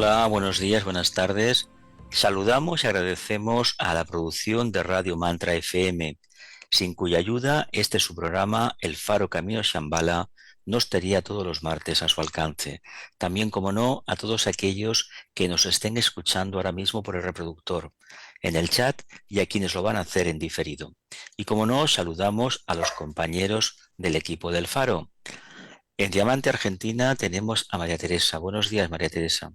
Hola, buenos días, buenas tardes. Saludamos y agradecemos a la producción de Radio Mantra FM, sin cuya ayuda este su programa, El Faro Camino Shambhala, no estaría todos los martes a su alcance. También, como no, a todos aquellos que nos estén escuchando ahora mismo por el reproductor, en el chat y a quienes lo van a hacer en diferido. Y como no, saludamos a los compañeros del equipo del Faro. En Diamante, Argentina, tenemos a María Teresa. Buenos días, María Teresa.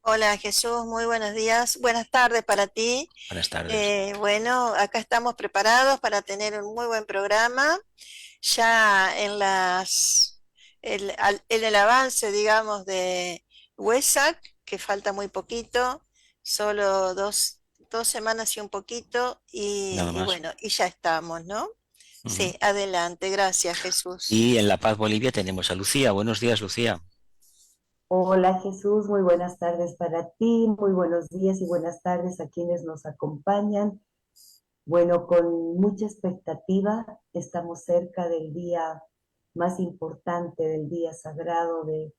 Hola Jesús, muy buenos días, buenas tardes para ti. Buenas tardes. Bueno, acá estamos preparados para tener un muy buen programa. Ya en el avance, digamos, de WESAC, que falta muy poquito, solo dos semanas y un poquito, Nada y más. bueno, y ya estamos, ¿no? Ujú. Sí, adelante, gracias Jesús. Y en La Paz, Bolivia, tenemos a Lucía. Buenos días, Lucía. Hola Jesús, muy buenas tardes para ti, muy buenos días y buenas tardes a quienes nos acompañan. Bueno, con mucha expectativa, estamos cerca del día más importante, del día sagrado de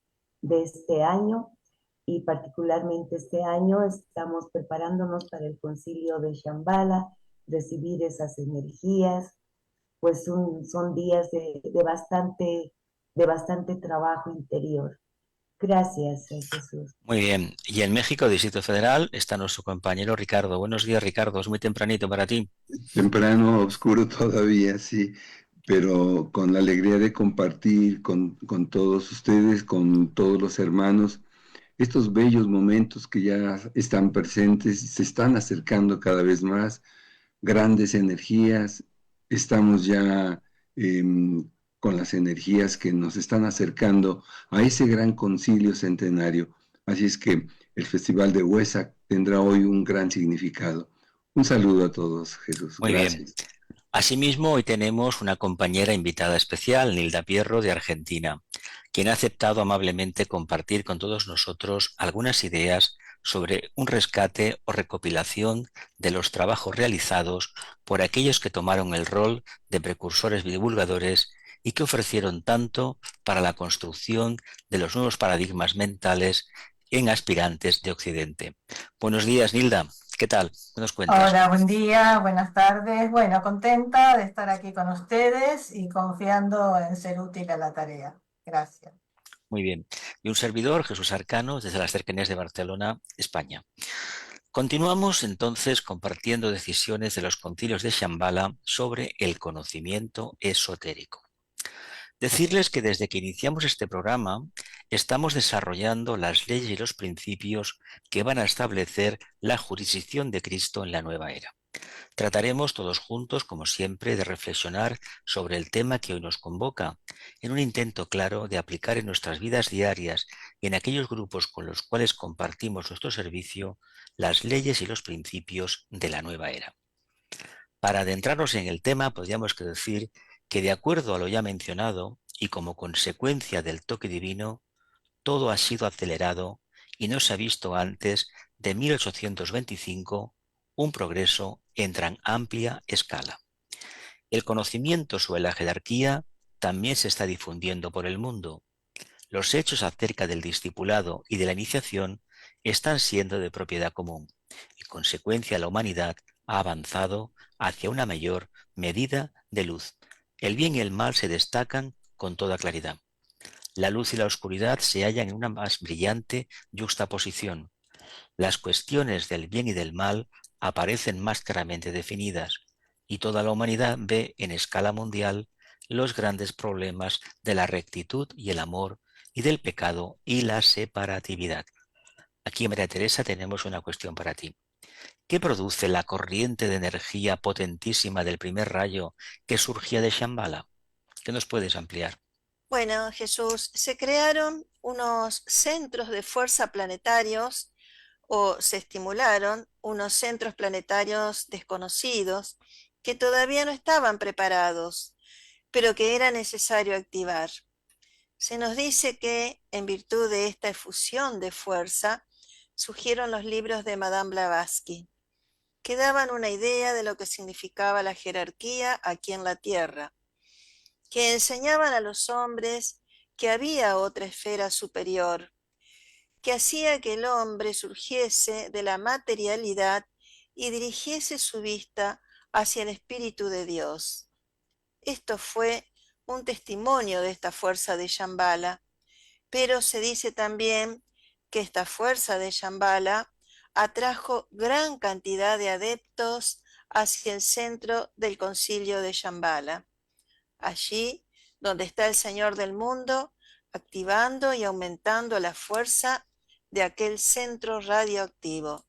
este año, y particularmente este año estamos preparándonos para el concilio de Shambhala, recibir esas energías, pues son días de bastante trabajo interior. Gracias, Jesús. Muy bien. Y en México, Distrito Federal, está nuestro compañero Ricardo. Buenos días, Ricardo. Es muy tempranito para ti. Temprano, oscuro todavía, sí, pero con la alegría de compartir con todos ustedes, con todos los hermanos, estos bellos momentos que ya están presentes y se están acercando cada vez más, grandes energías, estamos ya con las energías que nos están acercando a ese gran concilio centenario. Así es que el Festival de Huesac tendrá hoy un gran significado. Un saludo a todos, Jesús. Muy bien. Gracias. Asimismo, hoy tenemos una compañera invitada especial, Nilda Pierro, de Argentina, quien ha aceptado amablemente compartir con todos nosotros algunas ideas sobre un rescate o recopilación de los trabajos realizados por aquellos que tomaron el rol de precursores y divulgadores y que ofrecieron tanto para la construcción de los nuevos paradigmas mentales en aspirantes de Occidente. Buenos días, Nilda. ¿Qué tal? ¿Qué nos cuentas? Hola, buen día, buenas tardes. Bueno, contenta de estar aquí con ustedes y confiando en ser útil a la tarea. Gracias. Muy bien. Y un servidor, Jesús Arcano, desde las cercanías de Barcelona, España. Continuamos entonces compartiendo decisiones de los concilios de Shambhala sobre el conocimiento esotérico. Decirles que desde que iniciamos este programa estamos desarrollando las leyes y los principios que van a establecer la jurisdicción de Cristo en la nueva era. Trataremos todos juntos, como siempre, de reflexionar sobre el tema que hoy nos convoca, en un intento claro de aplicar en nuestras vidas diarias y en aquellos grupos con los cuales compartimos nuestro servicio las leyes y los principios de la nueva era. Para adentrarnos en el tema, podríamos decir que, de acuerdo a lo ya mencionado y como consecuencia del toque divino, todo ha sido acelerado y no se ha visto antes de 1825 un progreso en tan amplia escala. El conocimiento sobre la jerarquía también se está difundiendo por el mundo. Los hechos acerca del discipulado y de la iniciación están siendo de propiedad común. En consecuencia, la humanidad ha avanzado hacia una mayor medida de luz. El bien y el mal se destacan con toda claridad. La luz y la oscuridad se hallan en una más brillante yuxtaposición. Las cuestiones del bien y del mal aparecen más claramente definidas, y toda la humanidad ve en escala mundial los grandes problemas de la rectitud y el amor, y del pecado y la separatividad. Aquí, María Teresa, tenemos una cuestión para ti. ¿Qué produce la corriente de energía potentísima del primer rayo que surgía de Shambhala? ¿Qué nos puedes ampliar? Bueno, Jesús, se crearon unos centros de fuerza planetarios o se estimularon unos centros planetarios desconocidos que todavía no estaban preparados, pero que era necesario activar. Se nos dice que, en virtud de esta efusión de fuerza, surgieron los libros de Madame Blavatsky, que daban una idea de lo que significaba la jerarquía aquí en la Tierra, que enseñaban a los hombres que había otra esfera superior, que hacía que el hombre surgiese de la materialidad y dirigiese su vista hacia el Espíritu de Dios. Esto fue un testimonio de esta fuerza de Shambhala, pero se dice también que esta fuerza de Shambhala atrajo gran cantidad de adeptos hacia el centro del concilio de Shambhala, allí donde está el Señor del mundo, activando y aumentando la fuerza de aquel centro radioactivo.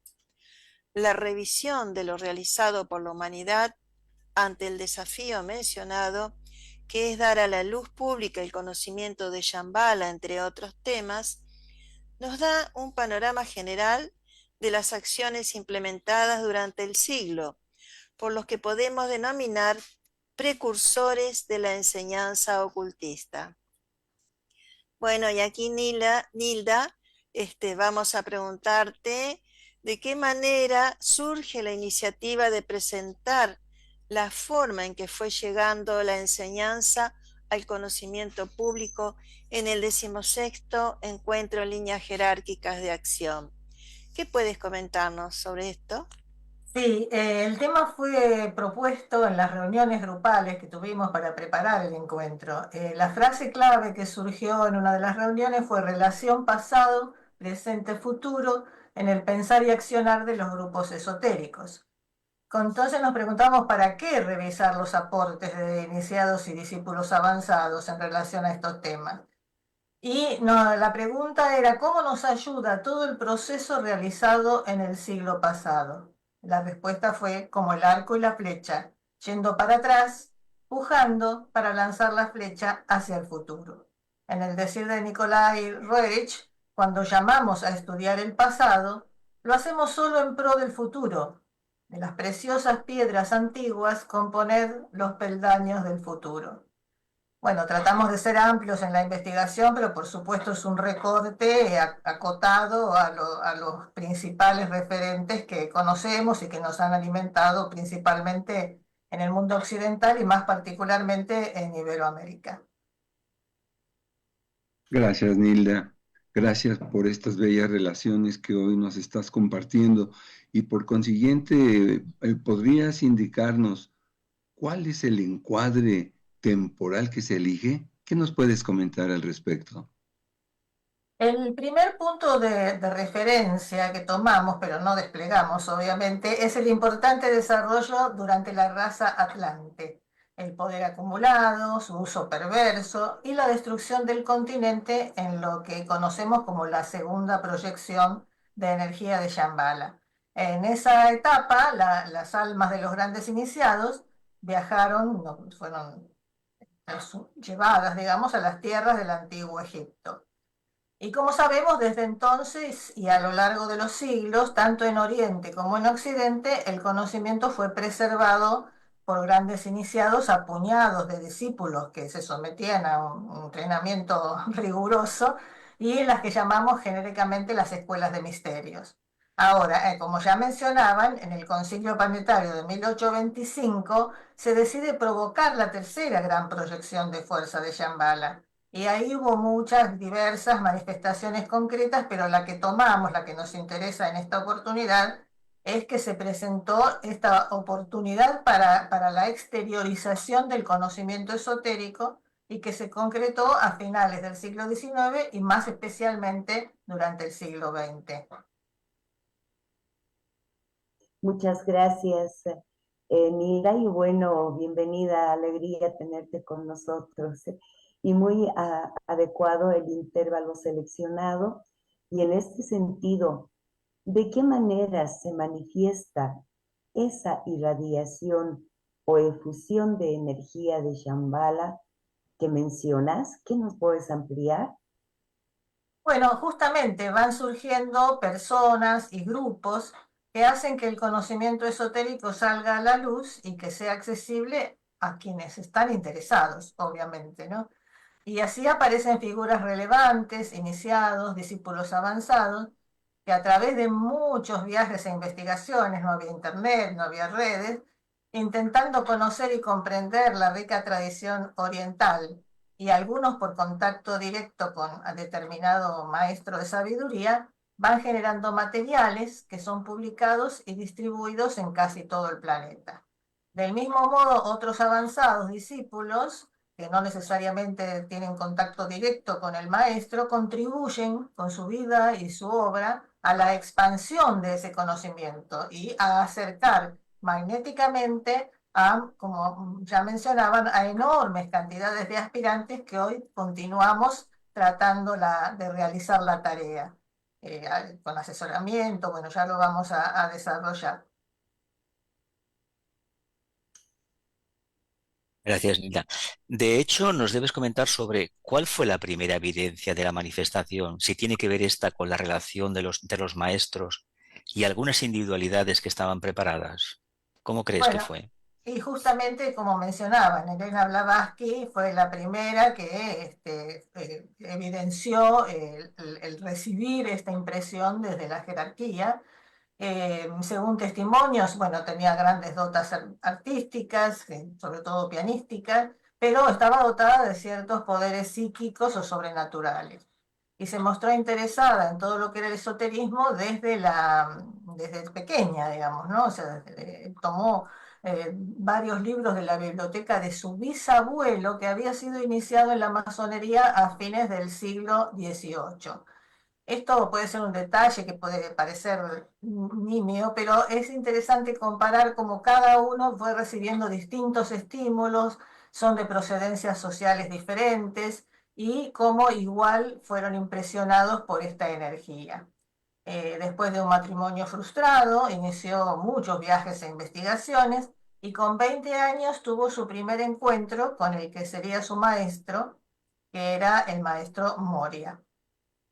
La revisión de lo realizado por la humanidad ante el desafío mencionado, que es dar a la luz pública el conocimiento de Shambhala, entre otros temas, nos da un panorama general de las acciones implementadas durante el siglo, por los que podemos denominar precursores de la enseñanza ocultista. Bueno, y aquí Nilda, vamos a preguntarte de qué manera surge la iniciativa de presentar la forma en que fue llegando la enseñanza al conocimiento público en el 16º Encuentro en Líneas Jerárquicas de Acción. ¿Qué puedes comentarnos sobre esto? Sí, el tema fue propuesto en las reuniones grupales que tuvimos para preparar el encuentro. La frase clave que surgió en una de las reuniones fue relación pasado, presente, futuro en el pensar y accionar de los grupos esotéricos. Entonces nos preguntamos para qué revisar los aportes de iniciados y discípulos avanzados en relación a estos temas. Y la pregunta era, ¿cómo nos ayuda todo el proceso realizado en el siglo pasado? La respuesta fue como el arco y la flecha, yendo para atrás, pujando para lanzar la flecha hacia el futuro. En el decir de Nikolai Roerich, cuando llamamos a estudiar el pasado, lo hacemos solo en pro del futuro. De las preciosas piedras antiguas componer los peldaños del futuro. Bueno, tratamos de ser amplios en la investigación, pero por supuesto es un recorte acotado a los principales referentes que conocemos y que nos han alimentado principalmente en el mundo occidental y más particularmente en Iberoamérica. Gracias, Nilda. Gracias por estas bellas relaciones que hoy nos estás compartiendo y por consiguiente, ¿podrías indicarnos cuál es el encuadre temporal que se elige? ¿Qué nos puedes comentar al respecto? El primer punto de referencia que tomamos, pero no desplegamos obviamente, es el importante desarrollo durante la raza Atlante, el poder acumulado, su uso perverso y la destrucción del continente en lo que conocemos como la segunda proyección de energía de Shambhala. En esa etapa, las almas de los grandes iniciados viajaron, fueron llevadas, digamos, a las tierras del antiguo Egipto. Y como sabemos, desde entonces y a lo largo de los siglos, tanto en Oriente como en Occidente, el conocimiento fue preservado por grandes iniciados a puñados de discípulos que se sometían a un entrenamiento riguroso y las que llamamos genéricamente las escuelas de misterios. Ahora, como ya mencionaban, en el Concilio Planetario de 1825 se decide provocar la tercera gran proyección de fuerza de Shambhala. Y ahí hubo muchas diversas manifestaciones concretas, pero la que tomamos, la que nos interesa en esta oportunidad, es que se presentó esta oportunidad para la exteriorización del conocimiento esotérico y que se concretó a finales del siglo XIX y más especialmente durante el siglo XX. Muchas gracias, Nilda, y bueno, bienvenida, alegría tenerte con nosotros. Y muy adecuado el intervalo seleccionado. Y en este sentido, ¿de qué manera se manifiesta esa irradiación o efusión de energía de Shambhala que mencionas? ¿Qué nos puedes ampliar? Bueno, justamente van surgiendo personas y grupos que hacen que el conocimiento esotérico salga a la luz y que sea accesible a quienes están interesados, obviamente, ¿no? Y así aparecen figuras relevantes, iniciados, discípulos avanzados, que a través de muchos viajes e investigaciones, no había internet, no había redes, intentando conocer y comprender la rica tradición oriental y algunos por contacto directo con determinado maestro de sabiduría, van generando materiales que son publicados y distribuidos en casi todo el planeta. Del mismo modo, otros avanzados discípulos, que no necesariamente tienen contacto directo con el maestro, contribuyen con su vida y su obra a la expansión de ese conocimiento y a acercar magnéticamente a, como ya mencionaban, a enormes cantidades de aspirantes que hoy continuamos tratando de realizar la tarea. Con asesoramiento, bueno, ya lo vamos a desarrollar. Gracias, Nilda. De hecho, nos debes comentar sobre cuál fue la primera evidencia de la manifestación, si tiene que ver esta con la relación de los maestros y algunas individualidades que estaban preparadas. ¿Cómo crees que Bueno, fue? y justamente como mencionaban, Elena Blavatsky fue la primera que evidenció el recibir esta impresión desde la jerarquía. Según testimonios, bueno, tenía grandes dotes artísticas, sobre todo pianísticas, pero estaba dotada de ciertos poderes psíquicos o sobrenaturales. Y se mostró interesada en todo lo que era el esoterismo desde pequeña, digamos, ¿no? O sea, tomó varios libros de la biblioteca de su bisabuelo, que había sido iniciado en la masonería a fines del siglo XVIII. Esto puede ser un detalle que puede parecer nimio, pero es interesante comparar cómo cada uno fue recibiendo distintos estímulos, son de procedencias sociales diferentes y cómo igual fueron impresionados por esta energía. Después de un matrimonio frustrado, inició muchos viajes e investigaciones y con 20 años tuvo su primer encuentro con el que sería su maestro, que era el maestro Moria,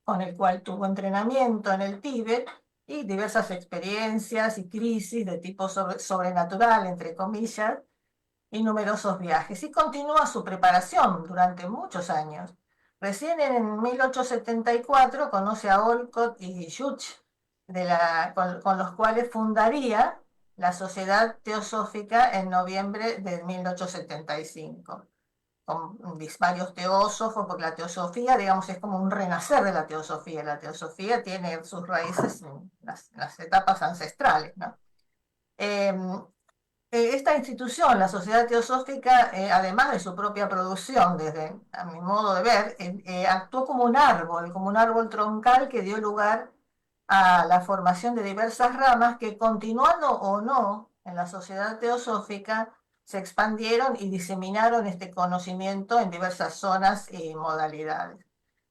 con el cual tuvo entrenamiento en el Tíbet y diversas experiencias y crisis de tipo sobrenatural, entre comillas, y numerosos viajes. Y continúa su preparación durante muchos años. Recién en 1874 conoce a Olcott y Schuch, con los cuales fundaría la Sociedad Teosófica en noviembre de 1875 con varios teósofos, porque la teosofía, digamos, es como un renacer de la teosofía. La teosofía tiene sus raíces en las etapas ancestrales, ¿no? Esta institución, la Sociedad Teosófica, además de su propia producción, desde a mi modo de ver, actuó como un árbol troncal que dio lugar a la formación de diversas ramas que, continuando o no en la Sociedad Teosófica, se expandieron y diseminaron este conocimiento en diversas zonas y modalidades.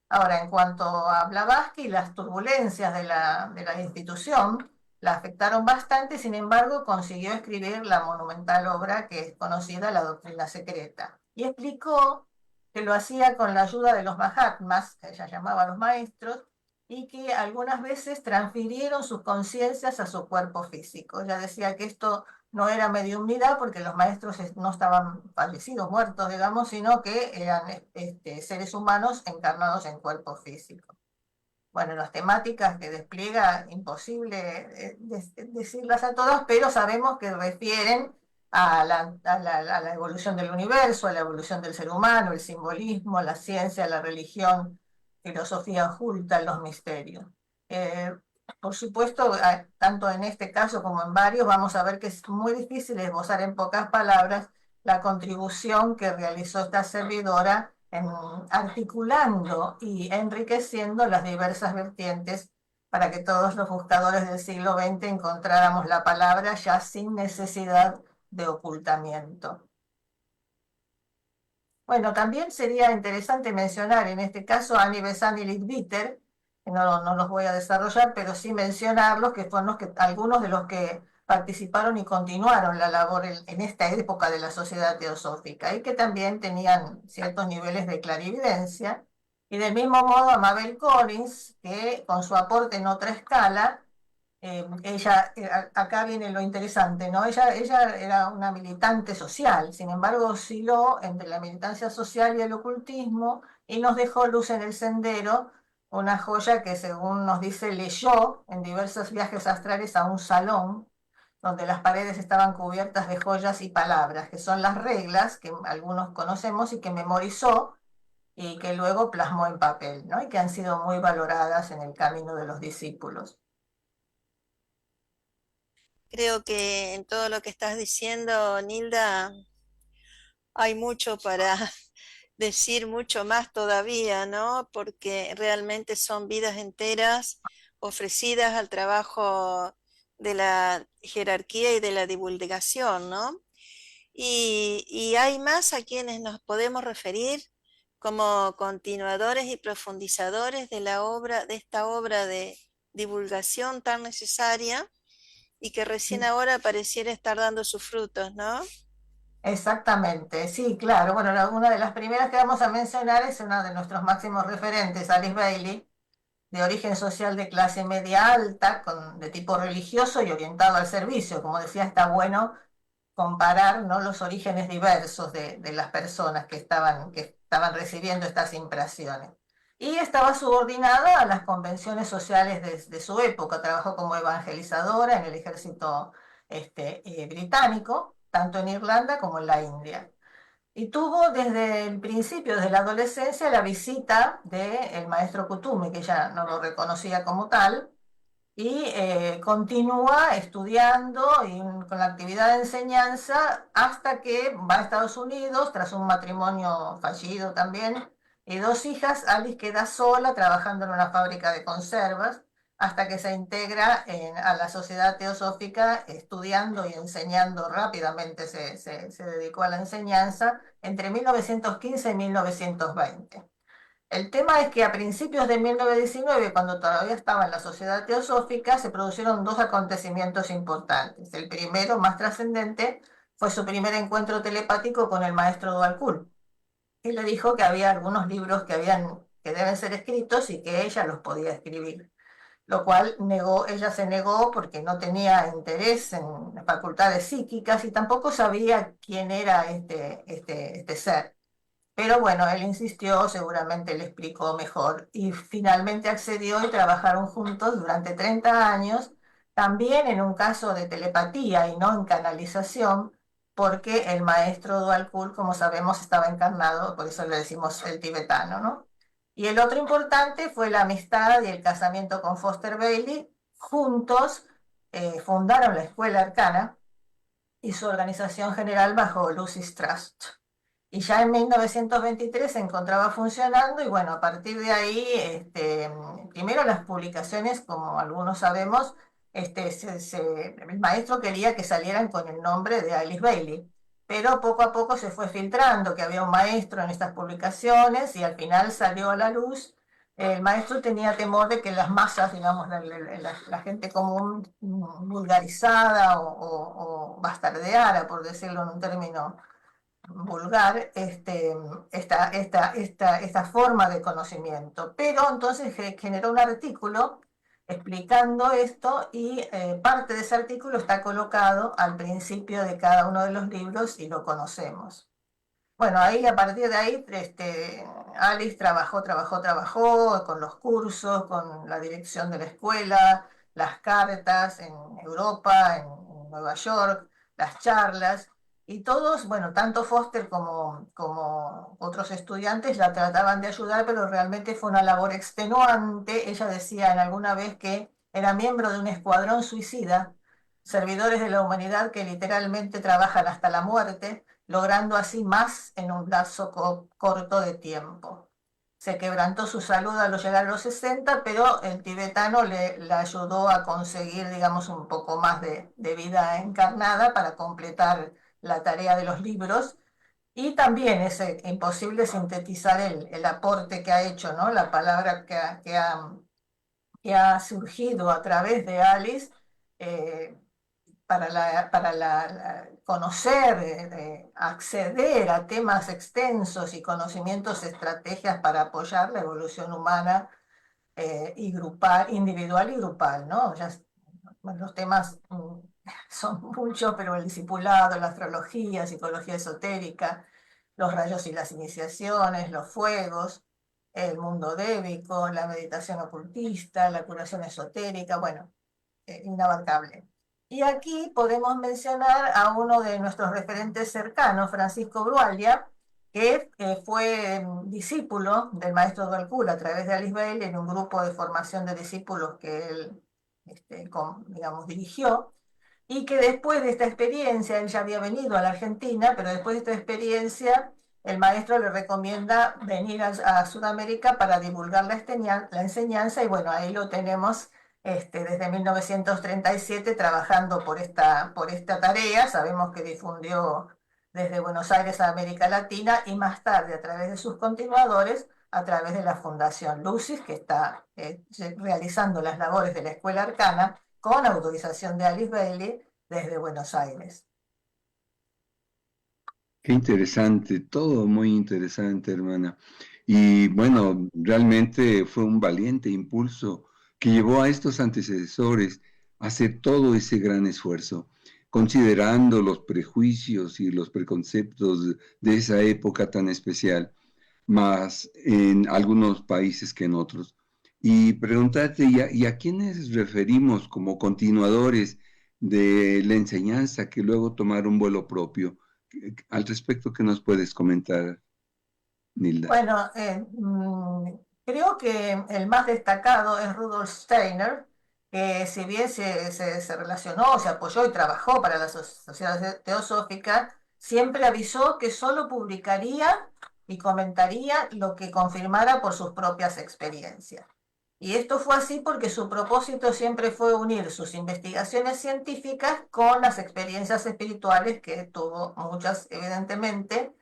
Ahora, en cuanto a Blavatsky, las turbulencias de la institución la afectaron bastante, sin embargo, consiguió escribir la monumental obra que es conocida, La Doctrina Secreta, y explicó que lo hacía con la ayuda de los Mahatmas, que ella llamaba los maestros, y que algunas veces transfirieron sus conciencias a su cuerpo físico. Ella decía que esto no era mediunidad porque los maestros no estaban fallecidos, muertos, digamos, sino que eran seres humanos encarnados en cuerpo físico. Bueno, las temáticas que despliega, imposible decirlas a todas, pero sabemos que refieren a la evolución del universo, a la evolución del ser humano, el simbolismo, la ciencia, la religión, filosofía oculta, los misterios. Por supuesto, tanto en este caso como en varios, vamos a ver que es muy difícil esbozar en pocas palabras la contribución que realizó esta servidora en articulando y enriqueciendo las diversas vertientes para que todos los buscadores del siglo XX encontráramos la palabra ya sin necesidad de ocultamiento. Bueno, también sería interesante mencionar en este caso a Annie Besant y Leadbeater, que no los voy a desarrollar, pero sí mencionarlos, que fueron algunos de los que participaron y continuaron la labor en esta época de la Sociedad Teosófica, y que también tenían ciertos niveles de clarividencia. Y del mismo modo a Mabel Collins, que con su aporte en otra escala, ella, acá viene lo interesante, ¿no? Ella era una militante social, sin embargo osciló entre la militancia social y el ocultismo y nos dejó luz en el sendero, una joya que según nos dice leyó en diversos viajes astrales a un salón donde las paredes estaban cubiertas de joyas y palabras, que son las reglas que algunos conocemos y que memorizó y que luego plasmó en papel, ¿no? Y que han sido muy valoradas en el camino de los discípulos. Creo que en todo lo que estás diciendo, Nilda, hay mucho para decir, mucho más todavía, ¿no? Porque realmente son vidas enteras ofrecidas al trabajo de la jerarquía y de la divulgación, ¿no? Y hay más a quienes nos podemos referir como continuadores y profundizadores de la obra, de esta obra de divulgación tan necesaria y que recién ahora pareciera estar dando sus frutos, ¿no? Exactamente, sí, claro. Bueno, una de las primeras que vamos a mencionar es una de nuestros máximos referentes, Alice Bailey, de origen social de clase media alta, de tipo religioso y orientado al servicio. Como decía, está bueno comparar, ¿no?, los orígenes diversos de las personas que estaban recibiendo estas impresiones. Y estaba subordinada a las convenciones sociales de su época. Trabajó como evangelizadora en el ejército británico, tanto en Irlanda como en la India. Y tuvo desde el principio, desde la adolescencia, la visita del maestro Kutumi, que ella no lo reconocía como tal, y continúa estudiando y con la actividad de enseñanza hasta que va a Estados Unidos, tras un matrimonio fallido también, y dos hijas. Alice queda sola trabajando en una fábrica de conservas hasta que se integra a la sociedad teosófica, estudiando y enseñando rápidamente, se dedicó a la enseñanza entre 1915 y 1920. El tema es que a principios de 1919, cuando todavía estaba en la Sociedad Teosófica, se produjeron dos acontecimientos importantes. El primero, más trascendente, fue su primer encuentro telepático con el maestro Dualkul. Él le dijo que había algunos libros que deben ser escritos y que ella los podía escribir, lo cual ella se negó porque no tenía interés en las facultades psíquicas y tampoco sabía quién era este ser. Pero bueno, él insistió, seguramente le explicó mejor y finalmente accedió y trabajaron juntos durante 30 años, también en un caso de telepatía y no en canalización, porque el maestro Dualkul, como sabemos, estaba encarnado, por eso le decimos el tibetano, ¿no? Y el otro importante fue la amistad y el casamiento con Foster Bailey. Juntos fundaron la Escuela Arcana y su organización general bajo Lucis Trust. Y ya en 1923 se encontraba funcionando y bueno, a partir de ahí, primero las publicaciones, como algunos sabemos, el maestro quería que salieran con el nombre de Alice Bailey, pero poco a poco se fue filtrando que había un maestro en estas publicaciones y al final salió a la luz. El maestro tenía temor de que las masas, digamos, la gente común, vulgarizada o bastardeara, por decirlo en un término vulgar, esta forma de conocimiento. Pero entonces generó un artículo explicando esto y parte de ese artículo está colocado al principio de cada uno de los libros y lo conocemos. Bueno, ahí a partir de ahí, Alice trabajó con los cursos, con la dirección de la escuela, las cartas en Europa, en Nueva York, las charlas, y todos, bueno, tanto Foster como otros estudiantes la trataban de ayudar, pero realmente fue una labor extenuante. Ella decía en alguna vez que era miembro de un escuadrón suicida, servidores de la humanidad que literalmente trabajan hasta la muerte, logrando así más en un lapso corto de tiempo. Se quebrantó su salud al llegar a los 60, pero el tibetano le ayudó a conseguir, digamos, un poco más de vida encarnada para completar la tarea de los libros. Y también es imposible sintetizar el aporte que ha hecho, ¿no? La palabra que ha surgido a través de Alice, eh, para conocer, acceder a temas extensos y conocimientos, estrategias para apoyar la evolución humana y grupal, individual y grupal, ¿no? Bueno, los temas son muchos, pero el discipulado, la astrología, psicología esotérica, los rayos y las iniciaciones, los fuegos, el mundo débico, la meditación ocultista, la curación esotérica, bueno, inabarcable. Y aquí podemos mencionar a uno de nuestros referentes cercanos, Francisco Bruaglia, que fue discípulo del maestro Dalcura a través de Alice Bailey en un grupo de formación de discípulos que él, digamos, dirigió, y que después de esta experiencia, él ya había venido a la Argentina, pero después de esta experiencia, el maestro le recomienda venir a Sudamérica para divulgar la enseñanza, y bueno, ahí lo tenemos desde 1937 trabajando por esta tarea. Sabemos que difundió desde Buenos Aires a América Latina y más tarde a través de sus continuadores, a través de la Fundación Lucis, que está realizando las labores de la Escuela Arcana con autorización de Alice Bailey desde Buenos Aires. Qué interesante, todo muy interesante, hermana. Y bueno, realmente fue un valiente impulso que llevó a estos antecesores a hacer todo ese gran esfuerzo, considerando los prejuicios y los preconceptos de esa época tan especial, más en algunos países que en otros. Y preguntarte, ¿y a quiénes referimos como continuadores de la enseñanza que luego tomaron vuelo propio? Al respecto, ¿qué nos puedes comentar, Nilda? Bueno, creo que el más destacado es Rudolf Steiner, que si bien se relacionó, se apoyó y trabajó para la Sociedad Teosófica, siempre avisó que solo publicaría y comentaría lo que confirmara por sus propias experiencias. Y esto fue así porque su propósito siempre fue unir sus investigaciones científicas con las experiencias espirituales, que tuvo muchas, evidentemente.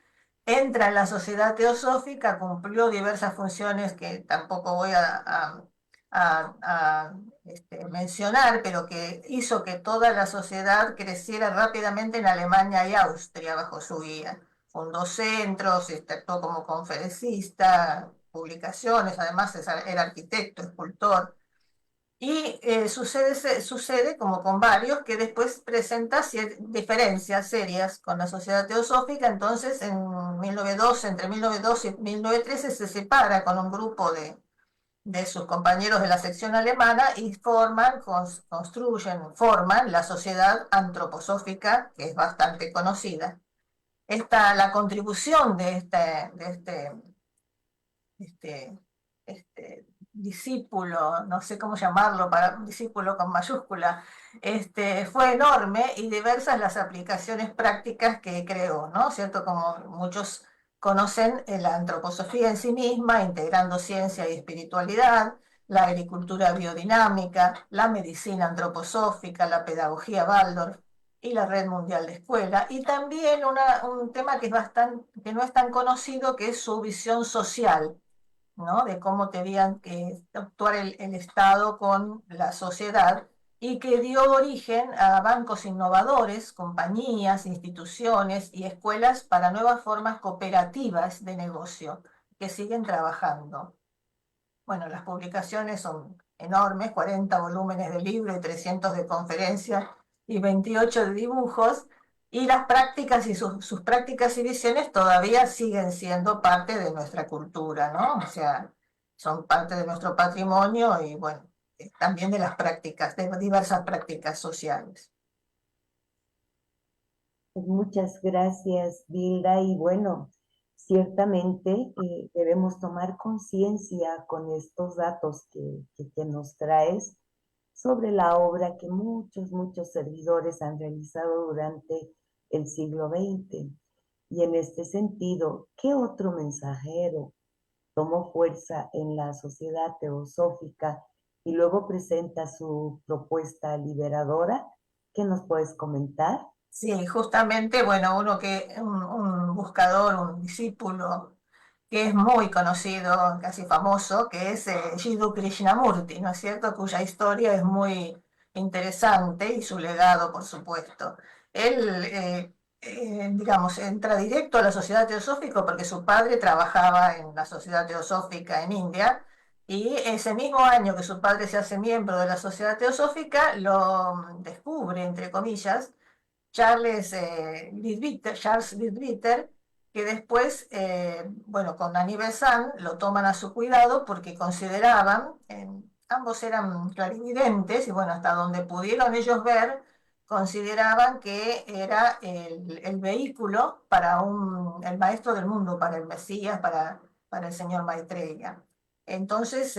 Entra en la Sociedad Teosófica, cumplió diversas funciones que tampoco voy a mencionar, pero que hizo que toda la sociedad creciera rápidamente en Alemania y Austria bajo su guía. Fundó centros, actuó como conferencista, publicaciones, además era arquitecto, escultor. Y sucede, como con varios, que después presenta diferencias serias con la Sociedad Teosófica. Entonces, entre 1912 y 1913, se separa con un grupo de sus compañeros de la sección alemana y forman la Sociedad Antroposófica, que es bastante conocida. La contribución de este, discípulo, no sé cómo llamarlo, para discípulo con mayúscula, fue enorme, y diversas las aplicaciones prácticas que creó, ¿no? ¿Cierto? Como muchos conocen, la antroposofía en sí misma, integrando ciencia y espiritualidad, la agricultura biodinámica, la medicina antroposófica, la pedagogía Waldorf y la Red Mundial de Escuela, y también un tema que no es tan conocido, que es su visión social, ¿no? De cómo debían actuar el Estado con la sociedad, y que dio origen a bancos innovadores, compañías, instituciones y escuelas para nuevas formas cooperativas de negocio que siguen trabajando. Bueno, las publicaciones son enormes: 40 volúmenes de libro y 300 de conferencias y 28 de dibujos, y las prácticas y sus prácticas y visiones todavía siguen siendo parte de nuestra cultura, ¿no? O sea, son parte de nuestro patrimonio y, bueno, también de las prácticas, de diversas prácticas sociales. Pues muchas gracias, Dilda. Y bueno, ciertamente debemos tomar conciencia con estos datos que nos traes sobre la obra que muchos servidores han realizado durante el siglo XX. Y en este sentido, ¿qué otro mensajero tomó fuerza en la Sociedad Teosófica y luego presenta su propuesta liberadora? ¿Qué nos puedes comentar? Sí, justamente, bueno, un buscador, un discípulo que es muy conocido, casi famoso, que es Jiddu Krishnamurti, ¿no es cierto?, cuya historia es muy interesante, y su legado, por supuesto. Él, digamos, entra directo a la Sociedad Teosófica porque su padre trabajaba en la Sociedad Teosófica en India, y ese mismo año que su padre se hace miembro de la Sociedad Teosófica, lo descubre, entre comillas, Charles Leadbeater, que después, bueno, con Annie Besant lo toman a su cuidado porque consideraban, ambos eran clarividentes, y bueno, hasta donde pudieron ellos ver, consideraban que era el vehículo para el maestro del mundo, para el Mesías, para el señor Maitreya. Entonces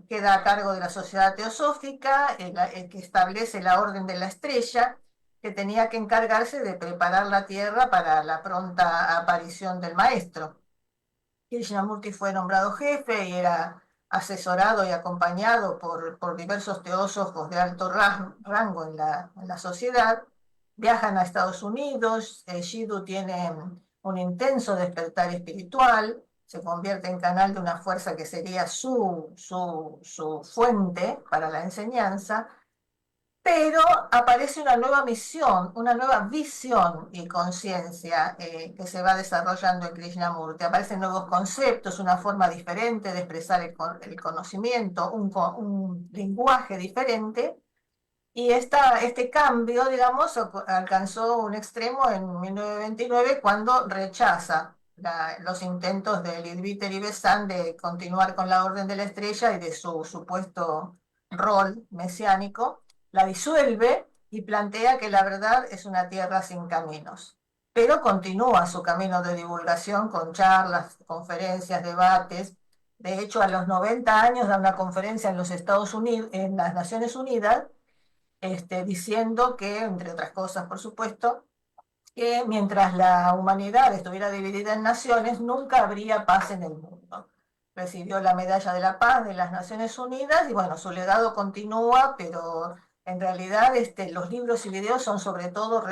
queda a cargo de la sociedad teosófica, el que establece la orden de la estrella, que tenía que encargarse de preparar la tierra para la pronta aparición del maestro. Krishnamurti fue nombrado jefe y era asesorado y acompañado por diversos teósofos de alto rango en la sociedad. Viajan a Estados Unidos, Jiddu tiene un intenso despertar espiritual, se convierte en canal de una fuerza que sería su fuente para la enseñanza, pero aparece una nueva misión, una nueva visión y conciencia que se va desarrollando en Krishnamurti. Aparecen nuevos conceptos, una forma diferente de expresar el conocimiento, un lenguaje diferente. Y este cambio, digamos, alcanzó un extremo en 1929 cuando rechaza los intentos de Leadbeater y Besant de continuar con la Orden de la Estrella y de su supuesto rol mesiánico. La disuelve y plantea que la verdad es una tierra sin caminos. Pero continúa su camino de divulgación con charlas, conferencias, debates. De hecho, a los 90 años da una conferencia en los Estados Unidos, en las Naciones Unidas, diciendo que, entre otras cosas, por supuesto, que mientras la humanidad estuviera dividida en naciones, nunca habría paz en el mundo. Recibió la Medalla de la Paz de las Naciones Unidas y bueno, su legado continúa, pero en realidad los libros y videos son sobre todo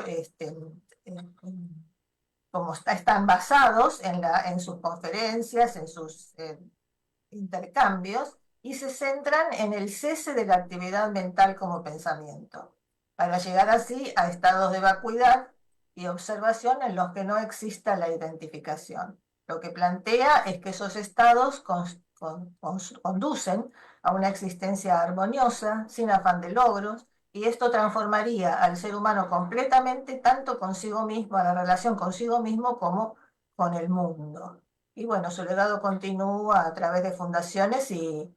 como están basados en sus conferencias, en sus intercambios, y se centran en el cese de la actividad mental como pensamiento, para llegar así a estados de vacuidad y observación en los que no exista la identificación. Lo que plantea es que esos estados conducen a una existencia armoniosa, sin afán de logros, y esto transformaría al ser humano completamente, tanto consigo mismo, a la relación consigo mismo, como con el mundo. Y bueno, su legado continúa a través de fundaciones y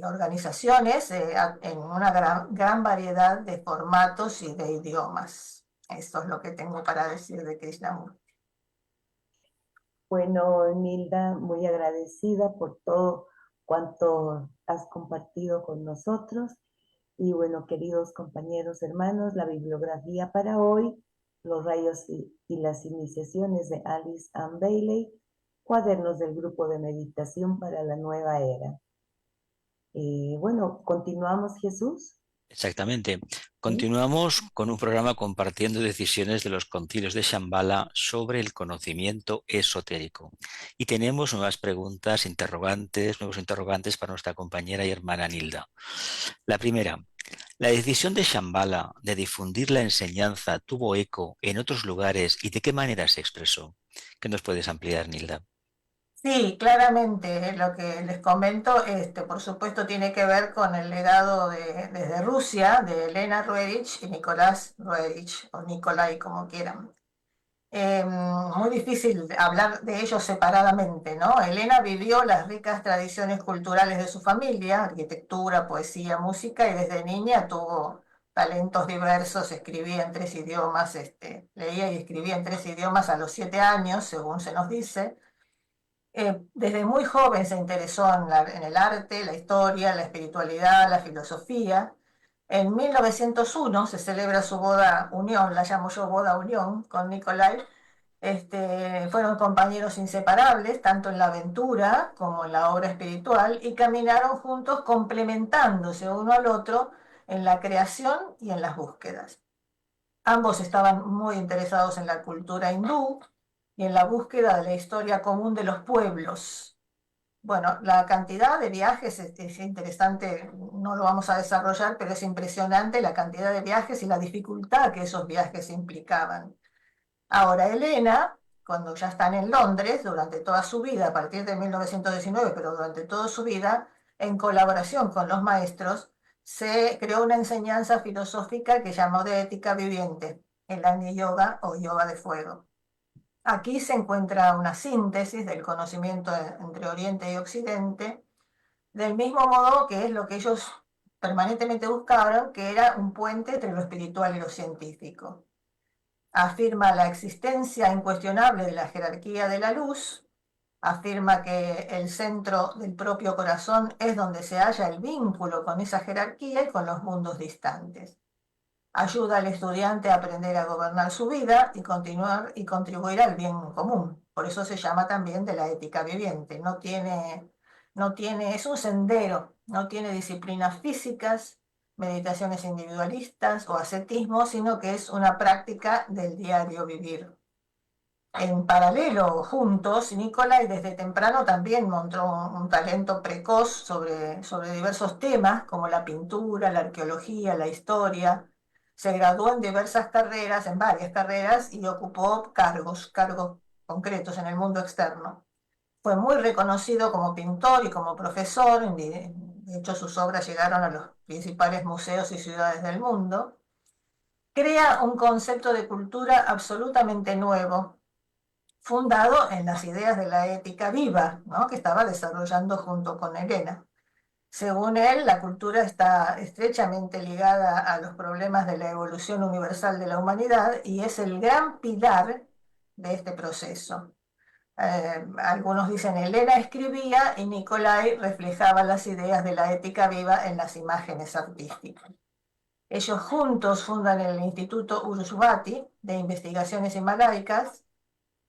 organizaciones en una gran variedad de formatos y de idiomas. Esto es lo que tengo para decir de Krishnamurti. Bueno, Nilda, muy agradecida por todo cuanto has compartido con nosotros. Y bueno, queridos compañeros, hermanos, la bibliografía para hoy, Los rayos y las iniciaciones de Alice Ann Bailey, cuadernos del grupo de meditación para la nueva era. Bueno, continuamos, Jesús. Exactamente. Continuamos con un programa compartiendo decisiones de los concilios de Shambhala sobre el conocimiento esotérico. Y tenemos nuevas preguntas, nuevos interrogantes para nuestra compañera y hermana Nilda. La primera, ¿la decisión de Shambhala de difundir la enseñanza tuvo eco en otros lugares y de qué manera se expresó? ¿Qué nos puedes ampliar, Nilda? Sí, claramente lo que les comento, por supuesto, tiene que ver con el legado desde Rusia de Elena Roerich y Nicolás Roerich, o Nikolai, como quieran. Muy difícil hablar de ellos separadamente, ¿no? Elena vivió las ricas tradiciones culturales de su familia, arquitectura, poesía, música, y desde niña tuvo talentos diversos, escribía en 3 idiomas, leía y escribía en 3 idiomas a los 7 años, según se nos dice. Desde muy joven se interesó en el arte, la historia, la espiritualidad, la filosofía. En 1901 se celebra su boda unión, la llamo yo boda unión, con Nikolai. Fueron compañeros inseparables, tanto en la aventura como en la obra espiritual, y caminaron juntos complementándose uno al otro en la creación y en las búsquedas. Ambos estaban muy interesados en la cultura hindú y en la búsqueda de la historia común de los pueblos. Bueno, la cantidad de viajes es interesante, no lo vamos a desarrollar, pero es impresionante la cantidad de viajes y la dificultad que esos viajes implicaban. Ahora, Elena, cuando ya están en Londres, durante toda su vida, a partir de 1919, pero durante toda su vida, en colaboración con los maestros, se creó una enseñanza filosófica que llamó de ética viviente, el Agni Yoga o yoga de fuego. Aquí se encuentra una síntesis del conocimiento entre Oriente y Occidente, del mismo modo que es lo que ellos permanentemente buscaron, que era un puente entre lo espiritual y lo científico. Afirma la existencia incuestionable de la jerarquía de la luz, afirma que el centro del propio corazón es donde se halla el vínculo con esa jerarquía y con los mundos distantes. Ayuda al estudiante a aprender a gobernar su vida y continuar y contribuir al bien común. Por eso se llama también de la ética viviente. Es un sendero, no tiene disciplinas físicas, meditaciones individualistas o ascetismo, sino que es una práctica del diario vivir. En paralelo, juntos, Nicolai desde temprano también mostró un talento precoz sobre diversos temas, como la pintura, la arqueología, la historia. Se graduó en en varias carreras, y ocupó cargos concretos en el mundo externo. Fue muy reconocido como pintor y como profesor, de hecho sus obras llegaron a los principales museos y ciudades del mundo. Crea un concepto de cultura absolutamente nuevo, fundado en las ideas de la ética viva, ¿no?, que estaba desarrollando junto con Elena. Según él, la cultura está estrechamente ligada a los problemas de la evolución universal de la humanidad y es el gran pilar de este proceso. Algunos dicen Elena escribía y Nicolai reflejaba las ideas de la ética viva en las imágenes artísticas. Ellos juntos fundan el Instituto Urusvati de Investigaciones Himalaicas,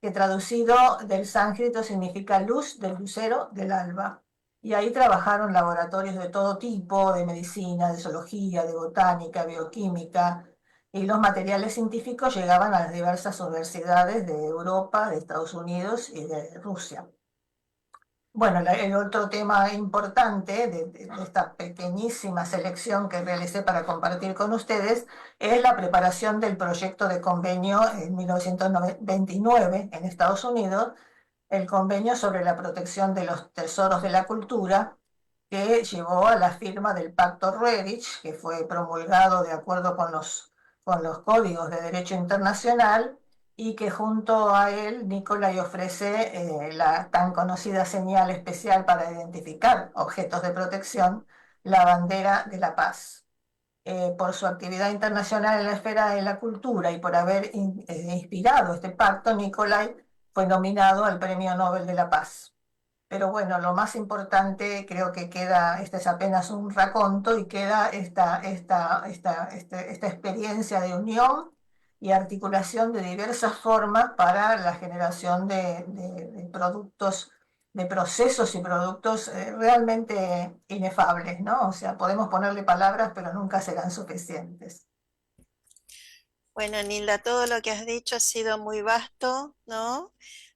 que traducido del sánscrito significa luz del lucero del alba. Y ahí trabajaron laboratorios de todo tipo, de medicina, de zoología, de botánica, bioquímica, y los materiales científicos llegaban a las diversas universidades de Europa, de Estados Unidos y de Rusia. Bueno, el otro tema importante de esta pequeñísima selección que realicé para compartir con ustedes es la preparación del proyecto de convenio en 1929 en Estados Unidos, el convenio sobre la protección de los tesoros de la cultura, que llevó a la firma del Pacto Roerich, que fue promulgado de acuerdo con los códigos de derecho internacional, y que junto a él Nicolai ofrece la tan conocida señal especial para identificar objetos de protección, la bandera de la paz. Por su actividad internacional en la esfera de la cultura y por haber inspirado este pacto, Nicolai fue nominado al Premio Nobel de la Paz. Pero bueno, lo más importante creo que queda, este es apenas un raconto, y queda esta experiencia de unión y articulación de diversas formas para la generación de productos, de procesos y productos realmente inefables, ¿no? O sea, podemos ponerle palabras, pero nunca serán suficientes. Bueno, Nilda, todo lo que has dicho ha sido muy vasto, ¿no?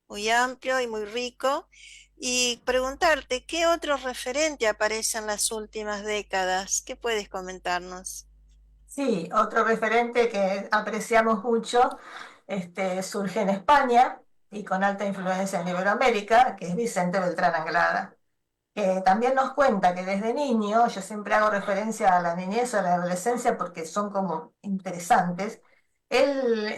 Muy amplio y muy rico. Y preguntarte, ¿qué otro referente aparece en las últimas décadas? ¿Qué puedes comentarnos? Sí, otro referente que apreciamos mucho surge en España y con alta influencia en Iberoamérica, que es Vicente Beltrán Anglada, que también nos cuenta que desde niño, yo siempre hago referencia a la niñez o a la adolescencia porque son como interesantes, él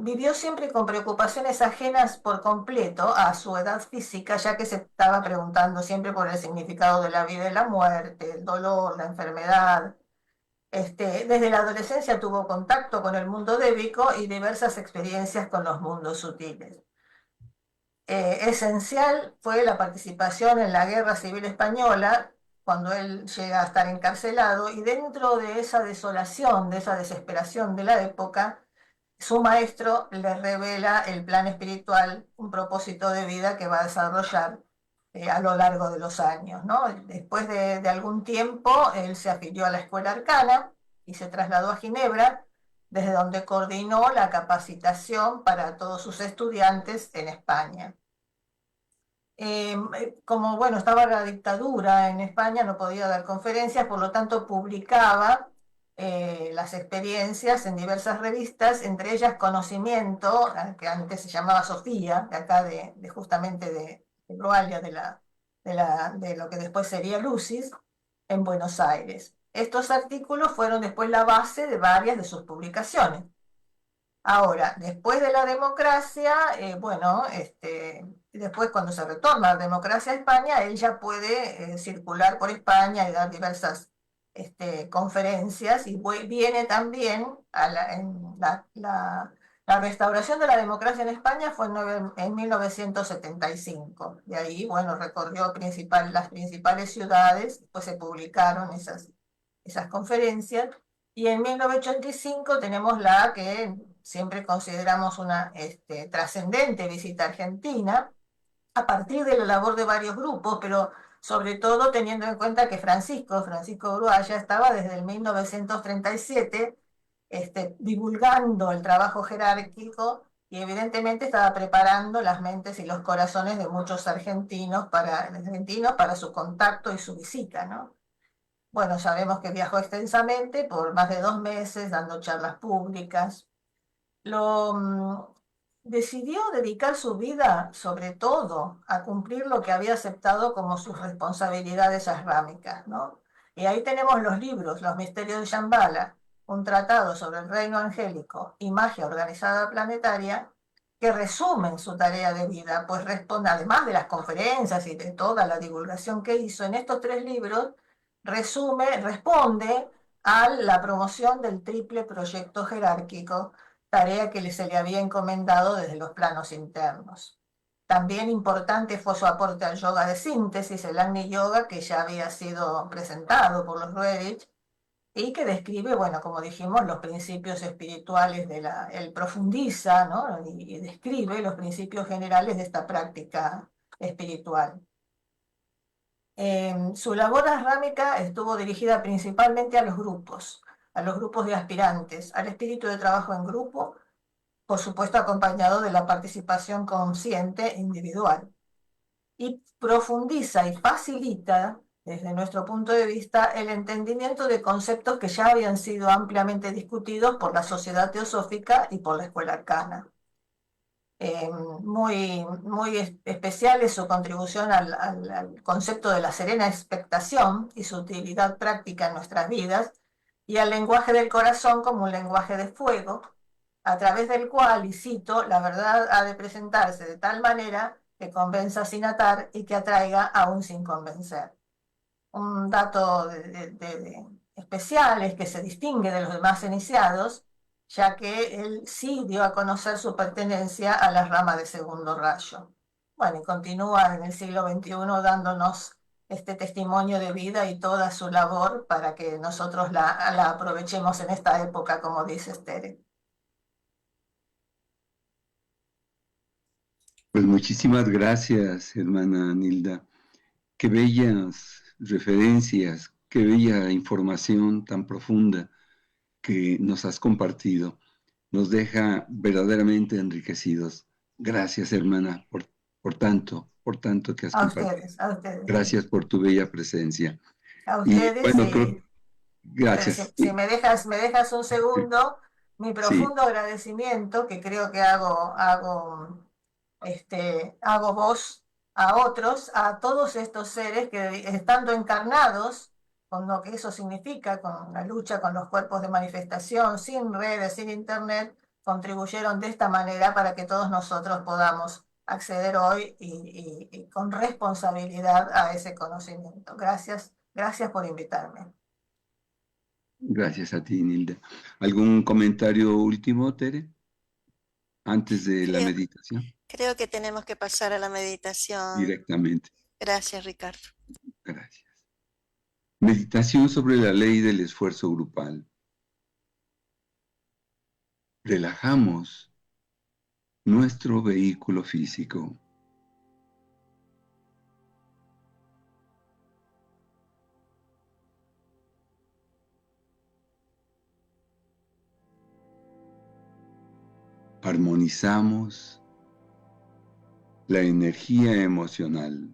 vivió siempre con preocupaciones ajenas por completo a su edad física, ya que se estaba preguntando siempre por el significado de la vida y la muerte, el dolor, la enfermedad. Desde la adolescencia tuvo contacto con el mundo débico y diversas experiencias con los mundos sutiles. Esencial fue la participación en la Guerra Civil Española, cuando él llega a estar encarcelado, y dentro de esa desolación, de esa desesperación de la época, su maestro le revela el plan espiritual, un propósito de vida que va a desarrollar a lo largo de los años, ¿no? Después de algún tiempo, él se afilió a la Escuela Arcana y se trasladó a Ginebra, desde donde coordinó la capacitación para todos sus estudiantes en España. Como bueno, estaba la dictadura en España, no podía dar conferencias, por lo tanto publicaba las experiencias en diversas revistas, entre ellas Conocimiento, que antes se llamaba Sofía, de acá justamente de Roalia, de lo que después sería Lucis, en Buenos Aires. Estos artículos fueron después la base de varias de sus publicaciones. Ahora, después de la democracia, después cuando se retorna la democracia a España, él ya puede circular por España y dar diversas conferencias, y viene también la restauración de la democracia en España fue en 1975. De ahí, bueno, recorrió las principales ciudades, pues se publicaron esas conferencias. Y en 1985 tenemos la que siempre consideramos una trascendente visita a Argentina, a partir de la labor de varios grupos, pero sobre todo teniendo en cuenta que Francisco Uruaya estaba desde el 1937 divulgando el trabajo jerárquico, y evidentemente estaba preparando las mentes y los corazones de muchos argentinos para su contacto y su visita, ¿no? Bueno, sabemos que viajó extensamente por más de 2 meses dando charlas públicas. Decidió dedicar su vida, sobre todo, a cumplir lo que había aceptado como sus responsabilidades asrámicas, ¿no? Y ahí tenemos los libros, Los Misterios de Shambhala, un tratado sobre el reino angélico y magia organizada planetaria, que resumen su tarea de vida, pues responde, además de las conferencias y de toda la divulgación que hizo, en estos 3 libros responde a la promoción del triple proyecto jerárquico, tarea que se le había encomendado desde los planos internos. También importante fue su aporte al yoga de síntesis, el Agni Yoga, que ya había sido presentado por los Roerich, y que describe, bueno, como dijimos, los principios espirituales él profundiza, ¿no? y describe los principios generales de esta práctica espiritual. Su labor asrámica estuvo dirigida principalmente a los grupos de aspirantes, al espíritu de trabajo en grupo, por supuesto acompañado de la participación consciente individual, y profundiza y facilita, desde nuestro punto de vista, el entendimiento de conceptos que ya habían sido ampliamente discutidos por la sociedad teosófica y por la escuela arcana. Muy especial es su contribución al concepto de la serena expectación y su utilidad práctica en nuestras vidas, y al lenguaje del corazón como un lenguaje de fuego, a través del cual, y cito, la verdad ha de presentarse de tal manera que convenza sin atar y que atraiga aún sin convencer. Un dato especial es que se distingue de los demás iniciados, ya que él sí dio a conocer su pertenencia a la rama de segundo rayo. Bueno, y continúa en el siglo XXI dándonos este testimonio de vida y toda su labor para que nosotros la aprovechemos en esta época, como dice Esther. Pues muchísimas gracias, hermana Nilda. Qué bellas referencias, qué bella información tan profunda que nos has compartido. Nos deja verdaderamente enriquecidos. Gracias, hermana, por tanto que has compartido. A ustedes. Gracias por tu bella presencia. A Y ustedes, bueno, y gracias. si me dejas un segundo, mi Sí, profundo agradecimiento, que creo que hago voz a otros, a todos estos seres que, estando encarnados, con lo que eso significa, con la lucha con los cuerpos de manifestación, sin redes, sin internet, contribuyeron de esta manera para que todos nosotros podamos acceder hoy y con responsabilidad a ese conocimiento. Gracias por invitarme. gracias a ti, Nilda. ¿Algún comentario último, Tere? Antes de la Creo, meditación, creo que tenemos que pasar a la meditación. directamente. Gracias, Ricardo. Gracias. Meditación sobre la ley del esfuerzo grupal. Relajamos nuestro vehículo físico. Armonizamos la energía emocional.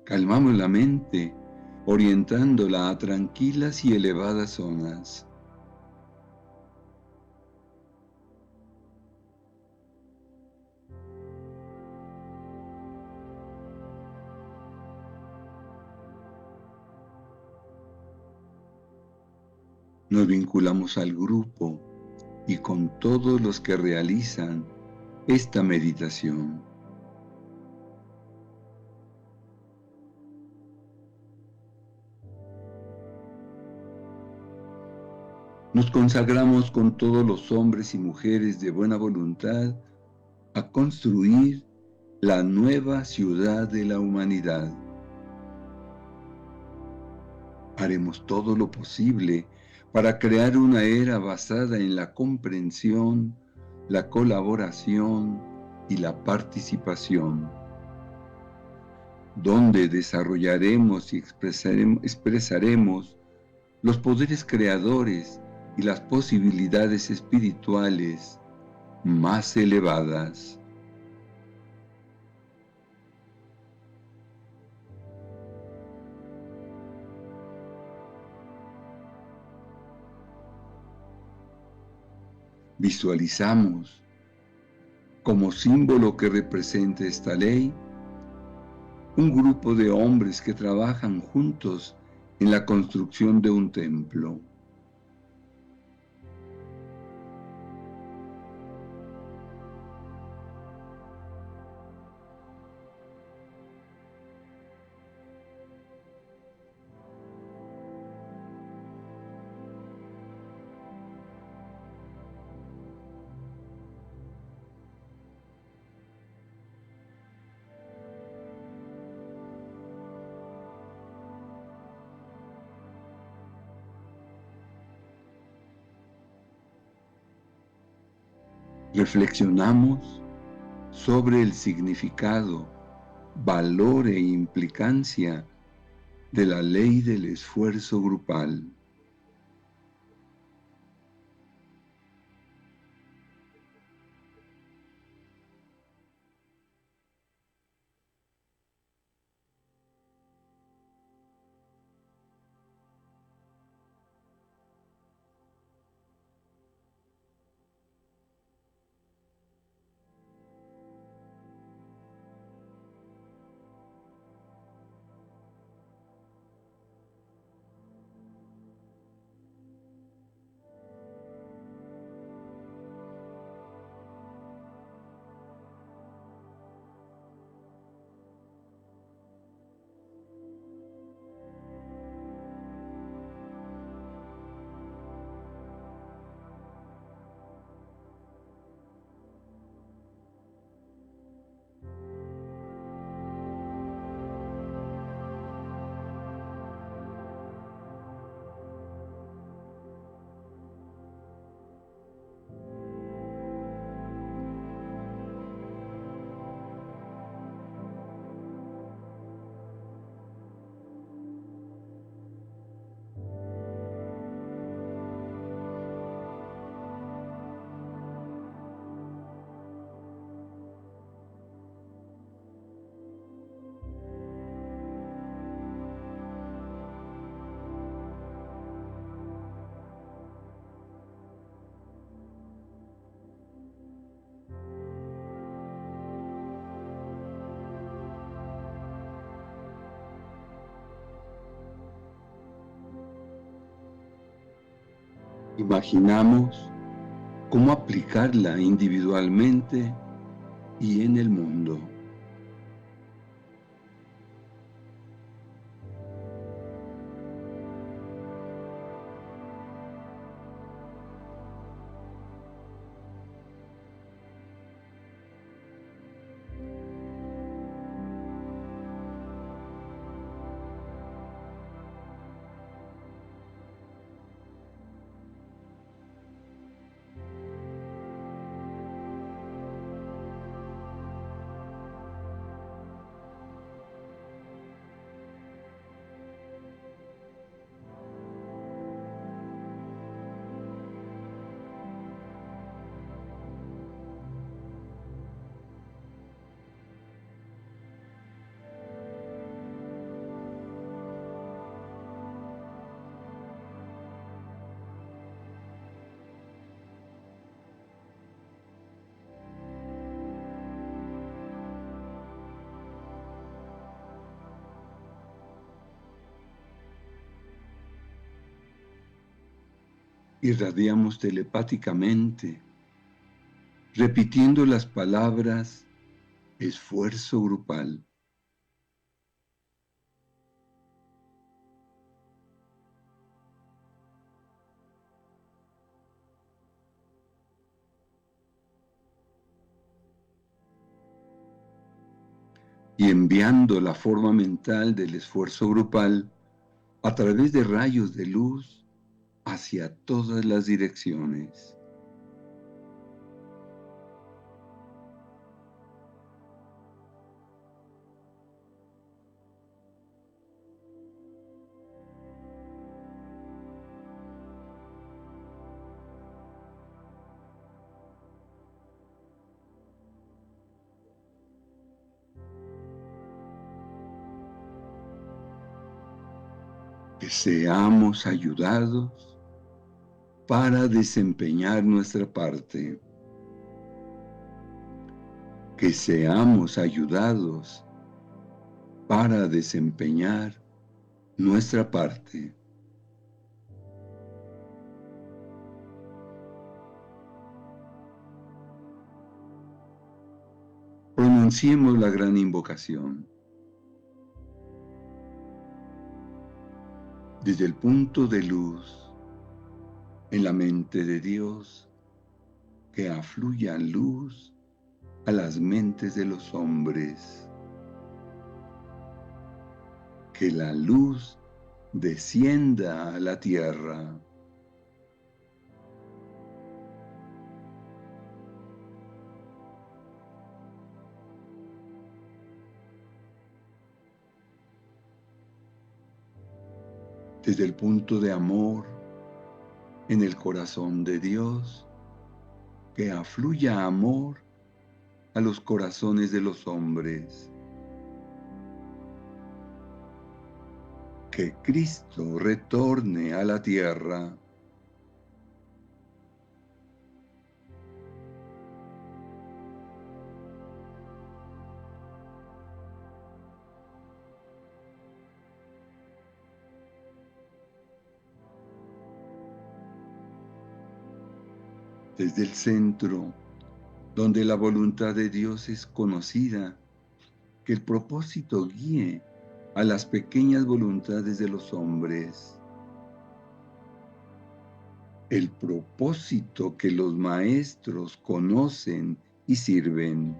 Calmamos la mente, orientándola a tranquilas y elevadas zonas. nos vinculamos al grupo y con todos los que realizan esta meditación. Nos consagramos con todos los hombres y mujeres de buena voluntad a construir la nueva ciudad de la humanidad. Haremos todo lo posible para crear una era basada en la comprensión, la colaboración y la participación, donde desarrollaremos y expresaremos los poderes creadores y las posibilidades espirituales más elevadas. Visualizamos como símbolo que representa esta ley un grupo de hombres que trabajan juntos en la construcción de un templo. Reflexionamos sobre el significado, valor e implicancia de la ley del esfuerzo grupal. Imaginamos cómo aplicarla individualmente y en el mundo. irradiamos telepáticamente, repitiendo las palabras esfuerzo grupal. Y enviando la forma mental del esfuerzo grupal a través de rayos de luz hacia todas las direcciones. Que seamos ayudados para desempeñar nuestra parte. Que seamos ayudados para desempeñar nuestra parte. Pronunciemos la gran invocación. Desde el punto de luz en la mente de Dios, que afluya luz a las mentes de los hombres. Que la luz descienda a la tierra. Desde el punto de amor en el corazón de Dios, que afluya amor a los corazones de los hombres. Que Cristo retorne a la tierra. Desde el centro, donde la voluntad de Dios es conocida, que el propósito guíe a las pequeñas voluntades de los hombres. El propósito que los maestros conocen y sirven.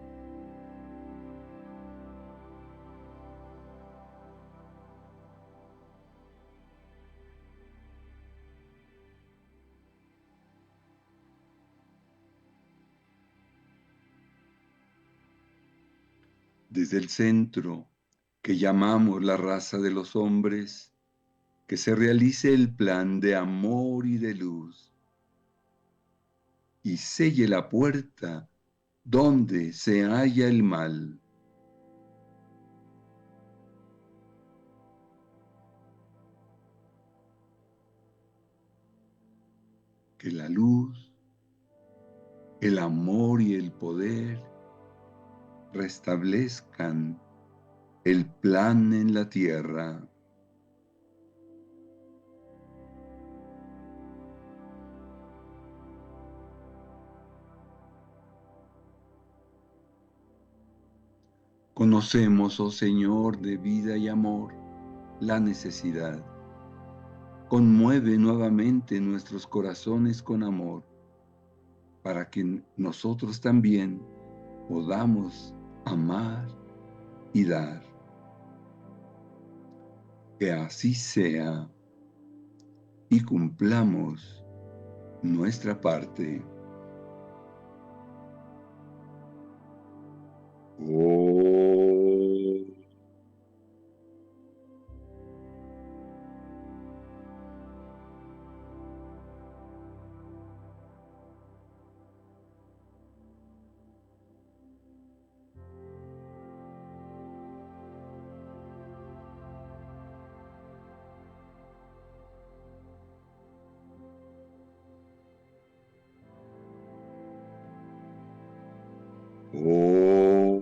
Desde el centro, que llamamos la raza de los hombres, que se realice el plan de amor y de luz, y selle la puerta donde se halla el mal. Que la luz, el amor y el poder restablezcan el plan en la tierra. Conocemos, oh Señor, de vida y amor, la necesidad. Conmueve nuevamente nuestros corazones con amor, para que nosotros también podamos amar y dar. Que así sea y cumplamos nuestra parte. Oh. Oh.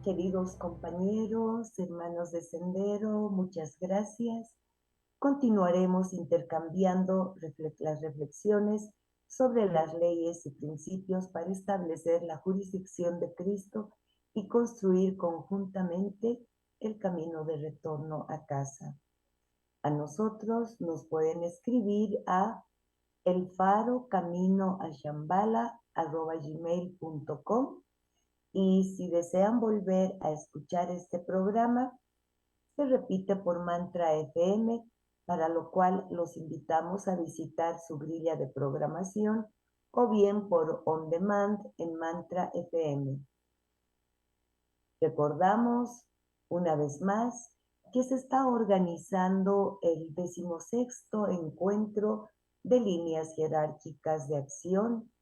Queridos compañeros, hermanos de Sendero, muchas gracias. Continuaremos intercambiando las reflexiones sobre las leyes y principios para establecer la jurisdicción de Cristo y construir conjuntamente el camino de retorno a casa. A nosotros nos pueden escribir a elfarocaminoashambala@gmail.com y si desean volver a escuchar este programa, se repite por Mantra FM, para lo cual los invitamos a visitar su grilla de programación o bien por On Demand en Mantra FM. Recordamos una vez más que se está organizando el 16º encuentro de líneas jerárquicas de acción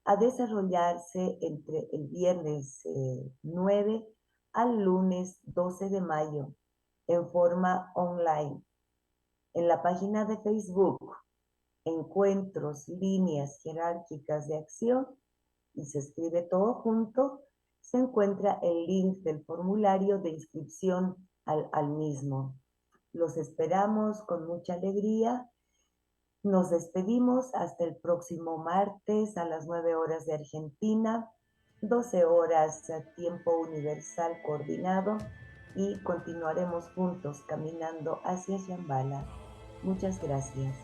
a desarrollarse entre el viernes 9 al lunes 12 de mayo en forma online. En la página de Facebook, Encuentros, Líneas Jerárquicas de Acción, y se escribe todo junto, se encuentra el link del formulario de inscripción al mismo. Los esperamos con mucha alegría. Nos despedimos hasta el próximo martes a las 9 horas de Argentina, 12 horas a tiempo universal coordinado, y continuaremos juntos caminando hacia Shambhala. Muchas gracias.